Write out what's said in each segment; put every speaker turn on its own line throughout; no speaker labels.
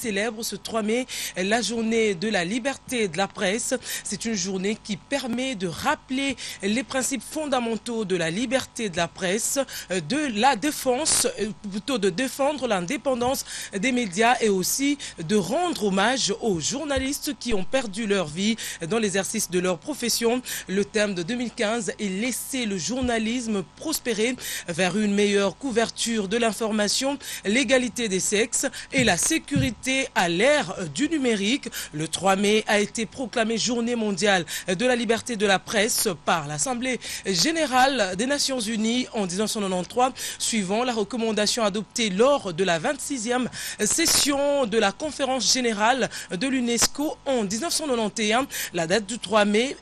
célèbre ce 3 mai la journée de la liberté de la presse. C'est une journée qui permet de rappeler les principes fondamentaux de la liberté de la presse, de la défense, plutôt de défendre l'indépendance des médias et aussi de rendre hommage aux journalistes qui ont perdu leur vie dans l'exercice de leur profession. Le thème de 2015 est laisser le journalisme prospérer vers une meilleure couverture de l'information, l'égalité des sexes et la sécurité à l'ère du numérique. Le 3 mai a été proclamé journée mondiale de la liberté de la presse par l'Assemblée générale des Nations Unies en 1993, suivant la recommandation adoptée lors de la 26e session de la conférence générale de l'UNESCO en 1991. La date du 3 mai,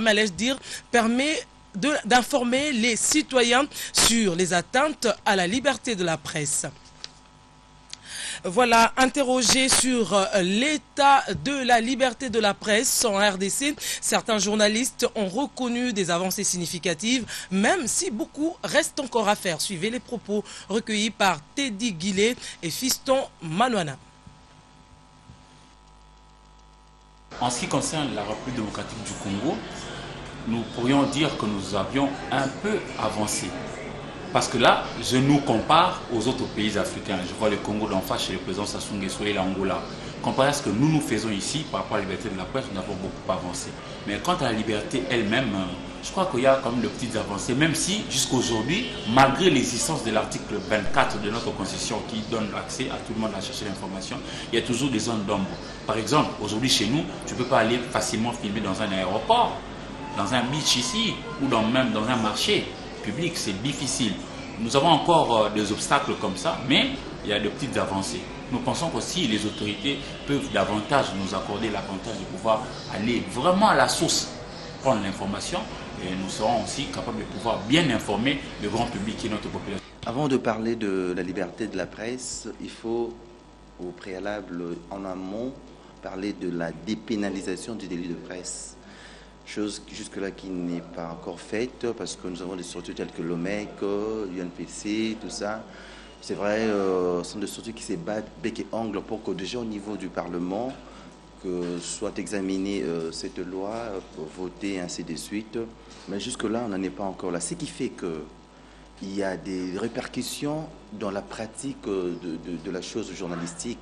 allais-je dire, permet d'informer les citoyens sur les atteintes à la liberté de la presse. Voilà, interrogé sur l'état de la liberté de la presse en RDC, certains journalistes ont reconnu des avancées significatives, même si beaucoup reste encore à faire. Suivez les propos recueillis par Teddy Guillet et Fiston Manouana.
En ce qui concerne la République démocratique du Congo, nous pourrions dire que nous avions un peu avancé. Parce que là, je nous compare aux autres pays africains. Je vois le Congo d'en face chez le président Sassou Nguesso et l'Angola. Comparé à ce que nous faisons ici par rapport à la liberté de la presse, nous avons beaucoup avancé. Mais quant à la liberté elle-même, je crois qu'il y a quand même de petites avancées. Même si, jusqu'à aujourd'hui, malgré l'existence de l'article 24 de notre Constitution qui donne accès à tout le monde à chercher l'information, il y a toujours des zones d'ombre. Par exemple, aujourd'hui chez nous, tu ne peux pas aller facilement filmer dans un aéroport, dans un beach ici, ou même dans un marché public, c'est difficile. Nous avons encore des obstacles comme ça, mais il y a de petites avancées. Nous pensons qu'aussi les autorités peuvent davantage nous accorder l'avantage de pouvoir aller vraiment à la source, prendre l'information, et nous serons aussi capables de pouvoir bien informer le grand public et notre population.
Avant de parler de la liberté de la presse, il faut au préalable, en amont, parler de la dépénalisation du délit de presse. Chose jusque-là qui n'est pas encore faite parce que nous avons des structures telles que l'OMEC, l'UNPC, tout ça. C'est vrai, ce sont des structures qui se battent bec et ongle pour que déjà au niveau du Parlement, que soit examinée cette loi, votée, ainsi de suite. Mais jusque-là, on n'en est pas encore là. Ce qui fait qu'il y a des répercussions dans la pratique de la chose journalistique,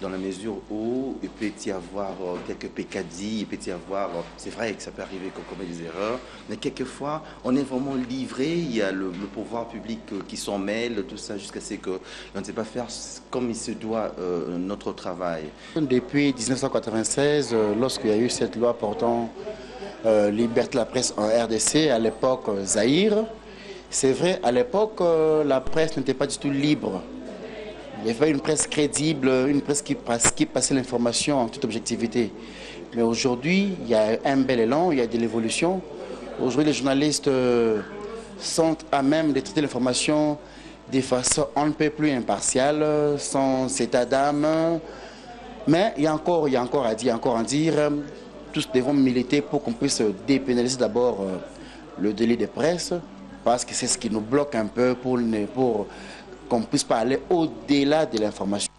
dans la mesure où il peut y avoir quelques peccadilles, il peut y avoir, c'est vrai que ça peut arriver qu'on commet des erreurs, mais quelquefois on est vraiment livré, il y a le pouvoir public qui s'en mêle, tout ça, jusqu'à ce qu'on ne sait pas faire comme il se doit notre travail.
Depuis 1996, lorsqu'il y a eu cette loi portant liberté de la presse en RDC, à l'époque Zaïre, c'est vrai, à l'époque la presse n'était pas du tout libre. Il y avait une presse crédible, une presse qui passait l'information en toute objectivité. Mais aujourd'hui, il y a un bel élan, il y a de l'évolution. Aujourd'hui, les journalistes sont à même de traiter l'information de façon on ne peut plus impartiale, sans état d'âme. Mais il y a encore à dire, encore à dire. Tous devons militer pour qu'on puisse dépénaliser d'abord le délit de presse, parce que c'est ce qui nous bloque un peu pour qu'on ne puisse pas aller au-delà de l'information.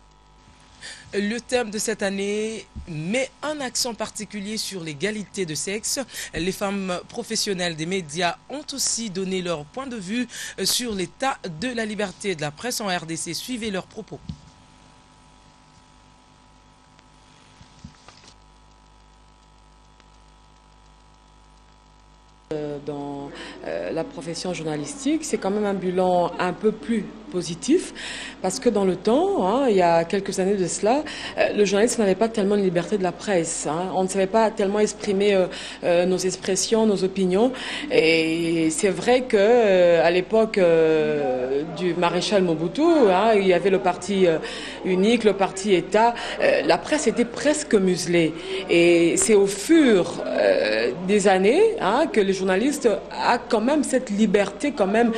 Le thème de cette année met un accent particulier sur l'égalité de sexe. Les femmes professionnelles des médias ont aussi donné leur point de vue sur l'état de la liberté de la presse en RDC. Suivez leurs propos.
Dans la profession journalistique, c'est quand même un bilan un peu plus positif parce que dans le temps, il y a quelques années de cela, le journaliste n'avait pas tellement de liberté de la presse. On ne savait pas tellement exprimer nos expressions, nos opinions. Et c'est vrai que à l'époque du maréchal Mobutu, il y avait le parti unique, le parti État. La presse était presque muselée. Et c'est au fur des années que les journalistes a quand même cette liberté quand même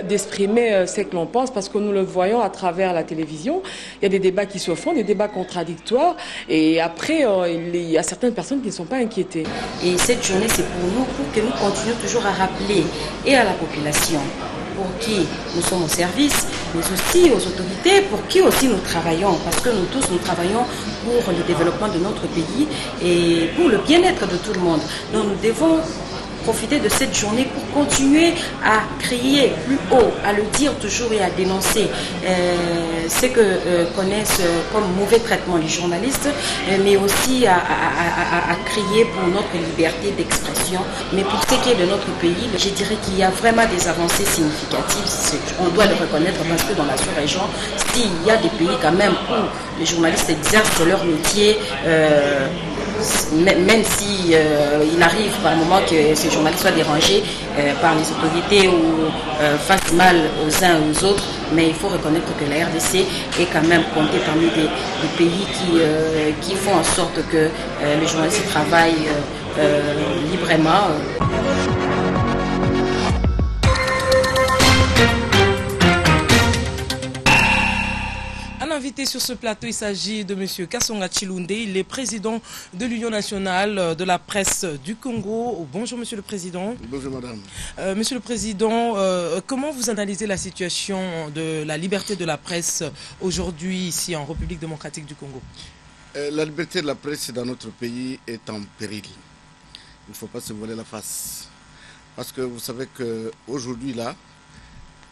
d'exprimer ce que l'on pense, parce que nous le voyons à travers la télévision. Il y a des débats qui se font, des débats contradictoires, et après il y a certaines personnes qui ne sont pas inquiétées.
Et cette journée, c'est pour nous, pour que nous continuions toujours à rappeler et à la population pour qui nous sommes au service, mais aussi aux autorités pour qui aussi nous travaillons, parce que nous tous, nous travaillons pour le développement de notre pays et pour le bien-être de tout le monde. Donc nous devons profiter de cette journée pour continuer à crier plus haut, à le dire toujours et à dénoncer ce que connaissent comme mauvais traitement les journalistes, mais aussi à crier pour notre liberté d'expression. Mais pour ce qui est de notre pays, je dirais qu'il y a vraiment des avancées significatives. On doit le reconnaître parce que dans la sous-région, s'il y a des pays quand même où les journalistes exercent leur métier, même si il arrive par moment que ces journalistes soient dérangés par les autorités ou fassent mal aux uns aux autres, mais il faut reconnaître que la RDC est quand même comptée parmi des pays qui font en sorte que les journalistes travaillent librement.
Invité sur ce plateau, il s'agit de M. Kasonga Chilunde, il est président de l'Union nationale de la presse du Congo. Bonjour Monsieur le Président.
Bonjour Madame.
Monsieur le Président, comment vous analysez la situation de la liberté de la presse aujourd'hui ici en République démocratique du Congo?
La liberté de la presse dans notre pays est en péril. Il ne faut pas se voiler la face. Parce que vous savez qu'aujourd'hui là,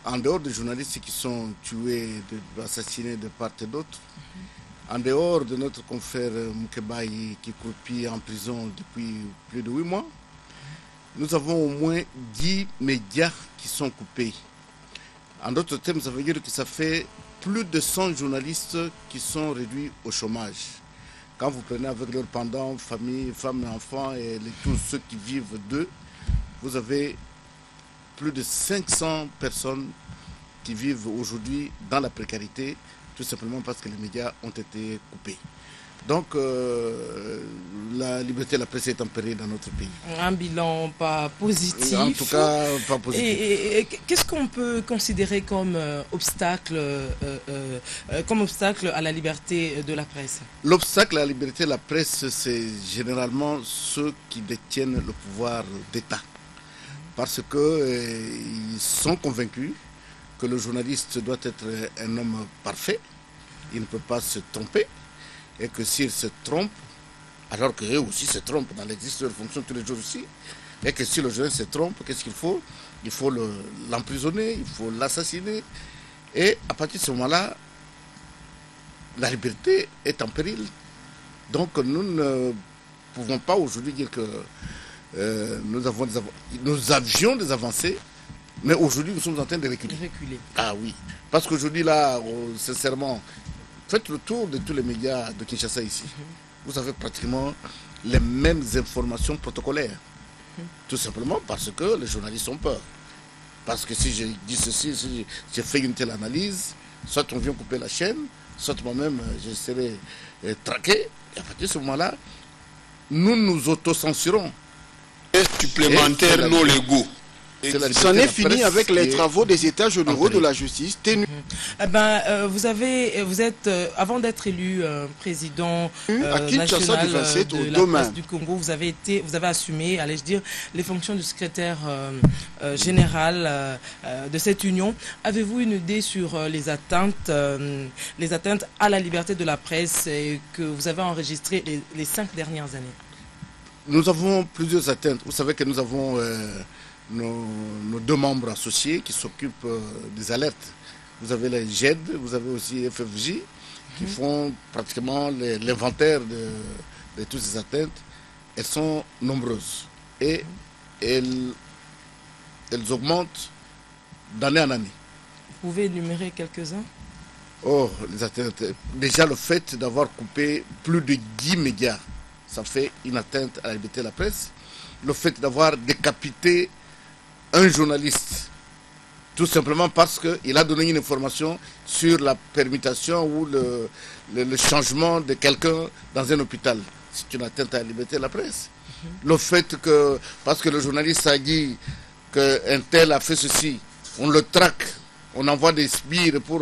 en dehors des journalistes qui sont tués, assassinés de part et d'autre, en dehors de notre confrère Moukebaï qui croupit en prison depuis plus de 8 mois, nous avons au moins 10 médias qui sont coupés. En d'autres termes, ça veut dire que ça fait plus de 100 journalistes qui sont réduits au chômage. Quand vous prenez avec leurs pendants, famille, femmes et enfants et tous ceux qui vivent d'eux, vous avez plus de 500 personnes qui vivent aujourd'hui dans la précarité, tout simplement parce que les médias ont été coupés. Donc, la liberté de la presse est en péril dans notre pays.
Un bilan pas positif.
En tout cas, pas positif.
Et qu'est-ce qu'on peut considérer comme obstacle à la liberté de la presse?
L'obstacle à la liberté de la presse, c'est généralement ceux qui détiennent le pouvoir d'État. Parce qu'ils sont convaincus que le journaliste doit être un homme parfait, il ne peut pas se tromper, et que s'il se trompe, alors qu'eux aussi se trompent dans l'exercice de leur fonction tous les jours aussi, et que si le journaliste se trompe, qu'est-ce qu'il faut? Il faut l'emprisonner, il faut l'assassiner, et à partir de ce moment-là, la liberté est en péril. Donc nous ne pouvons pas aujourd'hui dire que nous avions des avancées, mais aujourd'hui nous sommes en train de reculer. Ah oui, parce qu'aujourd'hui là, sincèrement, faites le tour de tous les médias de Kinshasa ici. Vous avez pratiquement les mêmes informations protocolaires. Tout simplement parce que les journalistes ont peur. Parce que si je dis ceci, si j'ai fait une telle analyse, soit on vient couper la chaîne, soit moi-même je serai traqué. Et à partir de ce moment-là, nous nous autocensurons.
Supplémentaires non légaux.
C'en est fini avec les travaux des états généraux de la justice tenus.
Vous êtes, avant d'être élu président national de la presse du Congo, vous avez assumé, allais-je dire, les fonctions de secrétaire général de cette union. Avez-vous une idée sur les atteintes à la liberté de la presse que vous avez enregistrées les 5 dernières années?
Nous avons plusieurs atteintes. Vous savez que nous avons nos 2 membres associés qui s'occupent des alertes. Vous avez les GED, vous avez aussi FFJ qui font pratiquement l'inventaire de toutes ces atteintes. Elles sont nombreuses et elles augmentent d'année en année.
Vous pouvez énumérer quelques-uns?
Oh, les atteintes. Déjà le fait d'avoir coupé plus de 10 médias, ça fait une atteinte à la liberté de la presse. Le fait d'avoir décapité un journaliste, tout simplement parce qu'il a donné une information sur la permutation ou le changement de quelqu'un dans un hôpital. C'est une atteinte à la liberté de la presse. Le fait que, parce que le journaliste a dit qu'un tel a fait ceci, on le traque, on envoie des sbires pour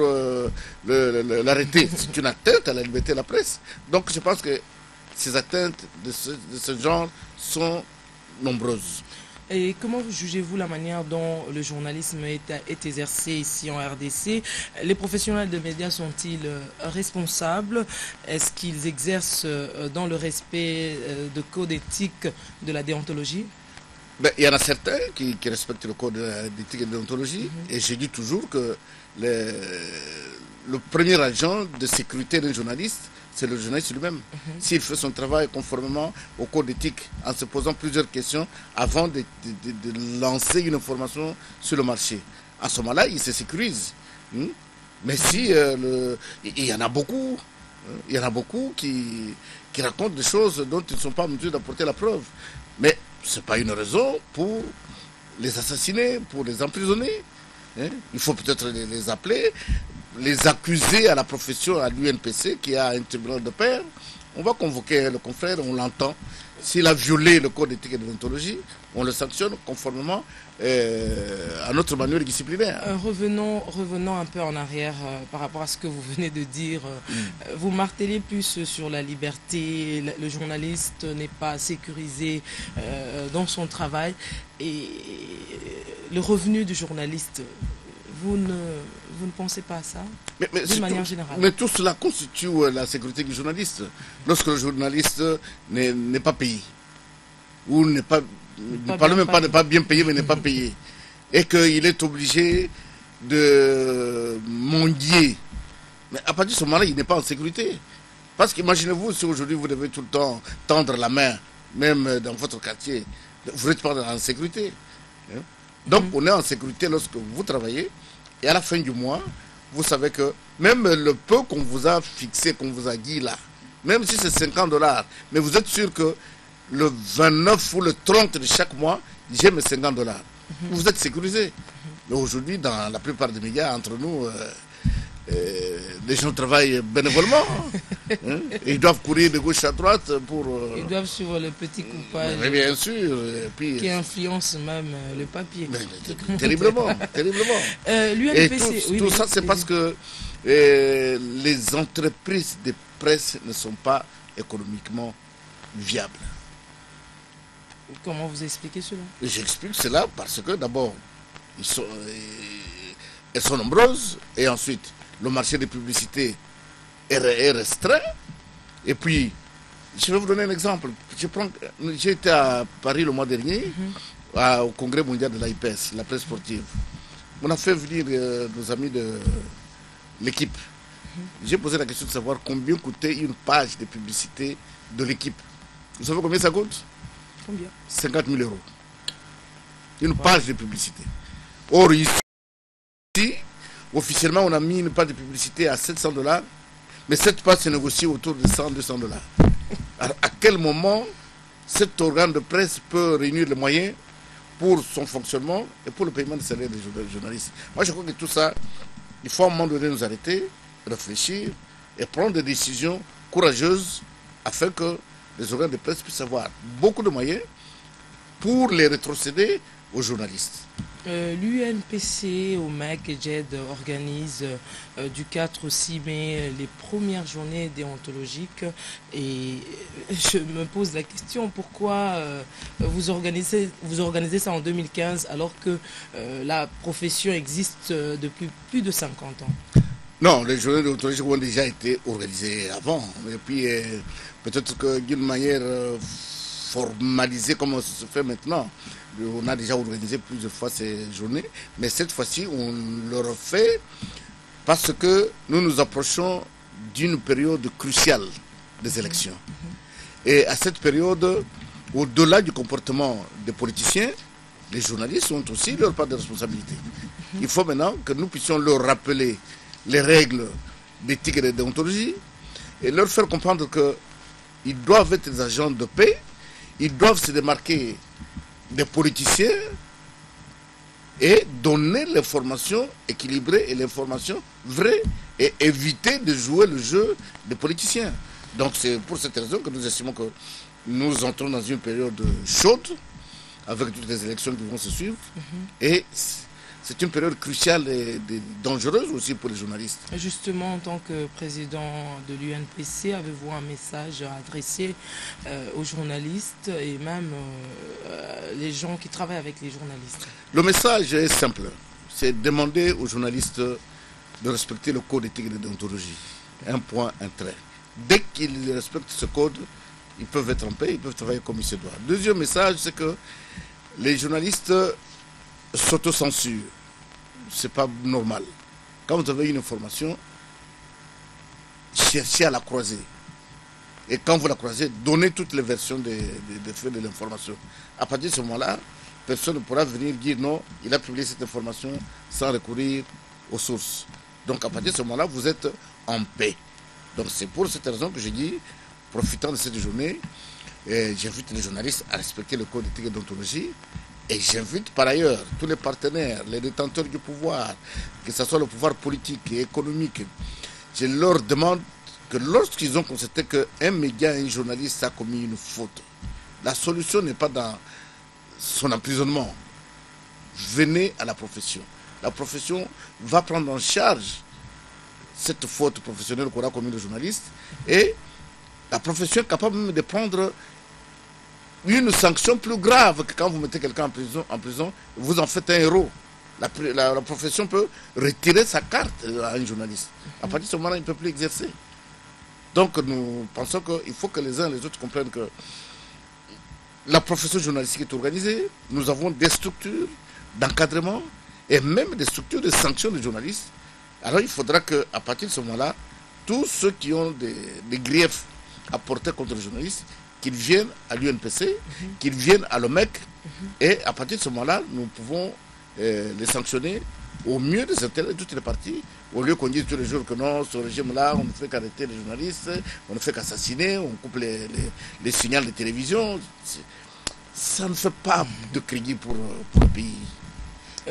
l'arrêter. C'est une atteinte à la liberté de la presse. Donc je pense que ces atteintes de ce genre sont nombreuses.
Et comment jugez-vous la manière dont le journalisme est exercé ici en RDC? Les professionnels de médias sont-ils responsables? Est-ce qu'ils exercent dans le respect de code éthique de la déontologie?
Ben, il y en a certains qui respectent le code d'éthique et de déontologie. Et je dis toujours que le premier agent de sécurité d'un journaliste, c'est le journaliste lui-même. S'il fait son travail conformément au code éthique, en se posant plusieurs questions avant de lancer une information sur le marché, à ce moment-là, il se sécurise. Mais si il y en a beaucoup, il y en a beaucoup qui racontent des choses dont ils ne sont pas en mesure d'apporter la preuve. Mais ce n'est pas une raison pour les assassiner, pour les emprisonner. Il faut peut-être les appeler, les accuser à la profession, à l'UNPC, qui a un tribunal de paix. On va convoquer le confrère, on l'entend. S'il a violé le code d'éthique et de déontologie, on le sanctionne conformément à notre manuel disciplinaire.
Revenons un peu en arrière par rapport à ce que vous venez de dire. Vous martelez plus sur la liberté, le journaliste n'est pas sécurisé dans son travail. Et le revenu du journaliste, vous ne pensez pas à ça, d'une manière générale?
Mais tout cela constitue la sécurité du journaliste. Lorsque le journaliste n'est pas payé, ou n'est pas bien payé, mais n'est pas payé, et qu'il est obligé de mendier, mais à partir de ce moment-là, il n'est pas en sécurité. Parce qu'imaginez-vous, si aujourd'hui vous devez tout le temps tendre la main, même dans votre quartier, vous n'êtes pas en sécurité. Donc on est en sécurité lorsque vous travaillez, et à la fin du mois, vous savez que même le peu qu'on vous a fixé, qu'on vous a dit là, même si c'est 50 $, mais vous êtes sûr que le 29 ou le 30 de chaque mois, j'ai mes 50 $. Vous êtes sécurisé. Mais aujourd'hui, dans la plupart des médias, entre nous, les gens travaillent bénévolement. Ils doivent courir de gauche à droite pour...
Ils doivent suivre le petit coupage.
Mais bien sûr. Puis,
qui influence même le papier.
Terriblement.
L'UNPC,
tout ça, c'est parce que les entreprises de presse ne sont pas économiquement viables.
Comment vous expliquez cela?
J'explique cela parce que d'abord, elles sont nombreuses, et ensuite, le marché des publicités est restreint. Et puis, je vais vous donner un exemple. J'ai été à Paris le mois dernier, au congrès mondial de l'AIPS, la presse sportive. On a fait venir nos amis de l'équipe. J'ai posé la question de savoir combien coûtait une page de publicité de l'équipe. Vous savez combien ça coûte?
Combien?
50 000 €. Une page de publicité. Or, ici, officiellement, on a mis une page de publicité à 700 $, mais cette page se négocie autour de 100, 200 $. Alors, à quel moment cet organe de presse peut réunir les moyens pour son fonctionnement et pour le paiement des salaires des journalistes? Moi, je crois que tout ça, il faut à un moment donné nous arrêter, réfléchir et prendre des décisions courageuses afin que les organes de presse puissent avoir beaucoup de moyens pour les rétrocéder aux journalistes.
L'UNPC, OMEC et JED organisent du 4 au 6 mai les premières journées déontologiques, et je me pose la question, pourquoi vous organisez ça en 2015 alors que la profession existe depuis plus de 50 ans?
Non, les journées déontologiques ont déjà été organisées avant, et puis peut-être que d'une manière formalisée comme ça se fait maintenant. On a déjà organisé plusieurs fois ces journées, mais cette fois-ci, on le refait parce que nous nous approchons d'une période cruciale des élections. Et à cette période, au-delà du comportement des politiciens, les journalistes ont aussi leur part de responsabilité. Il faut maintenant que nous puissions leur rappeler les règles d'éthique et de déontologie et leur faire comprendre qu'ils doivent être des agents de paix, ils doivent se démarquer des politiciens et donner l'information équilibrée et l'information vraie et éviter de jouer le jeu des politiciens. Donc c'est pour cette raison que nous estimons que nous entrons dans une période chaude avec toutes les élections qui vont se suivre et c'est une période cruciale et dangereuse aussi pour les journalistes.
Justement, en tant que président de l'UNPC, avez-vous un message à adresser aux journalistes et même les gens qui travaillent avec les journalistes?
Le message est simple, c'est demander aux journalistes de respecter le code d'éthique et de déontologie. Un point, un trait. Dès qu'ils respectent ce code, ils peuvent être en paix, ils peuvent travailler comme il se doit. Deuxième message, c'est que les journalistes s'autocensurent. C'est pas normal. Quand vous avez une information, cherchez à la croiser. Et quand vous la croisez, donnez toutes les versions des faits de l'information. À partir de ce moment-là, personne ne pourra venir dire non, il a publié cette information sans recourir aux sources. Donc à partir de ce moment-là, vous êtes en paix. Donc c'est pour cette raison que je dis, profitant de cette journée, j'invite les journalistes à respecter le code d'éthique et d'ontologie. Et j'invite par ailleurs tous les partenaires, les détenteurs du pouvoir, que ce soit le pouvoir politique et économique, je leur demande que lorsqu'ils ont constaté qu'un média, un journaliste a commis une faute, la solution n'est pas dans son emprisonnement. Venez à la profession. La profession va prendre en charge cette faute professionnelle qu'aura commis le journaliste et la profession est capable même de prendre une sanction plus grave que quand vous mettez quelqu'un en prison, vous en faites un héros. La profession peut retirer sa carte à un journaliste. À partir de ce moment-là, il ne peut plus exercer. Donc nous pensons qu'il faut que les uns et les autres comprennent que la profession journalistique est organisée. Nous avons des structures d'encadrement et même des structures de sanction des journalistes. Alors il faudra qu'à partir de ce moment-là, tous ceux qui ont des griefs à porter contre les journalistes, qu'ils viennent à l'UNPC, qu'ils viennent à l'OMEC, et à partir de ce moment-là, nous pouvons les sanctionner au mieux de toutes les parties, au lieu qu'on dise tous les jours que non, ce régime-là, on ne fait qu'arrêter les journalistes, on ne fait qu'assassiner, on coupe les signaux de télévision. Ça ne fait pas de crédit pour le pays.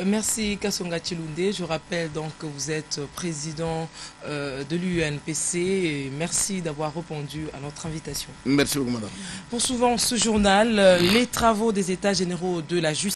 Merci Kasonga Tshilunde. Je rappelle donc que vous êtes président de l'UNPC et merci d'avoir répondu à notre invitation.
Merci beaucoup, madame.
Poursuivons ce journal, les travaux des États généraux de la justice.